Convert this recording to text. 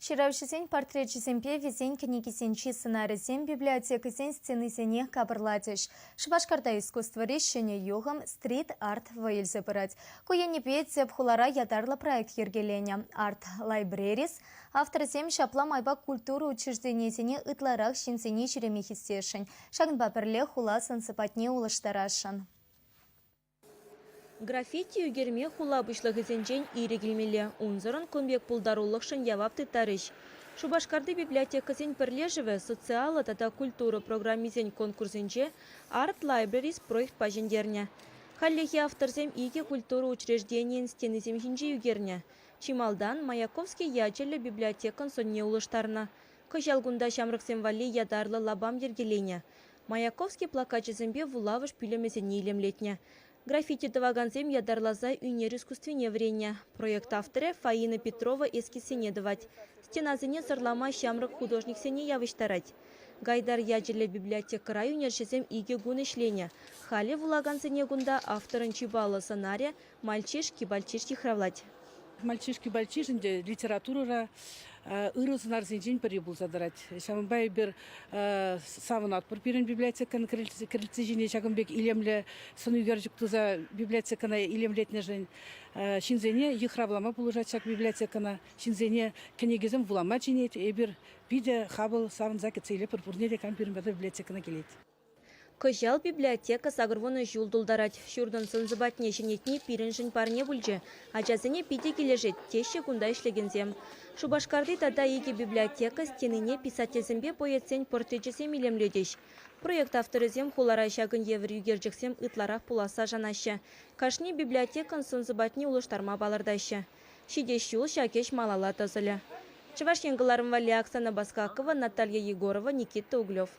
Шыравшысен портретчисемпе везен книгисенчи сценарисен библиотекасен сценисене кабырладыш. Шыбашкарда искусство решения югам стрит-арт вайльзе пырать. Куенепе цепхулара ятарлы проект ергеленя. Арт Libraries авторсем шапла майба культуру учреждениесене ытларах шинсене черемехистешін. Шагынба бірле хула сансыпатне улыштарашын. Граффити үгерме хула бұшлығызенжен ирегілмелі. Унзырын көмбек пулдарулықшын явапты тарыш. Шубашкарды библиотекасен пірлежіві социалы тата культуры программизен конкурсенже Art Libraries проект пажендерне. Халлехи авторсем иге культуру учреждениен стенізем хинже үгерне. Чималдан Маяковский ячелі библиотекан сонне улыштарна. Кыжалгунда шамрықсен вали ядарлы лабам ергелене. Маяковский плакачызембе вулавыш пүлемесен нейлемлетне. Граффити таваганзем ядарлаза үнер искусственне врене. Проект авторы Фаина Петрова эскисене давать. Стеназыне сырлама шамрық художниксене явыштарать. Гайдар яджелі библиотекара үнершізем иге гун ішлене. Хали вулаганзене гунда авторын чибалы сценария «Мальчишки-бальчишки» хравлать. Мальчишки-бальчишинде литература ырысынар зенжен пірі бұл задарать. Шамынбай бір савынат бір бірін библиотеканы кірілтсе жіне шағынбек илемлі сын үйгер жүктіза библиотеканы илемлетіне жын шинзене ехравлама бұлыжат шақ библиотеканы шинзене кенегізім вулама жинет бір биде хабыл савын закетсейлі пұрпұрне де кампирін бәді библиотеканы келет. Кыжал библиотека сагырвоны жулдулдарать. Шурдан сынзыбатне женетне пиренжін парне бүлже. Ачасыне пиде кележет, теші күнда ішлегензем. Шубашкарды тада еге библиотека стеніне писательзембе поетсен портечесем илемледеш. Проект авторызем хулара шагын евр югерджексем ытларақ пуласа жанашы. Кашни библиотекан сынзыбатне улыштарма балырдашы. Шидешшул шакеш малала тазылы. Чываш енгыларым вали Оксана Баскакова, Наталья Егорова, Никита Углев.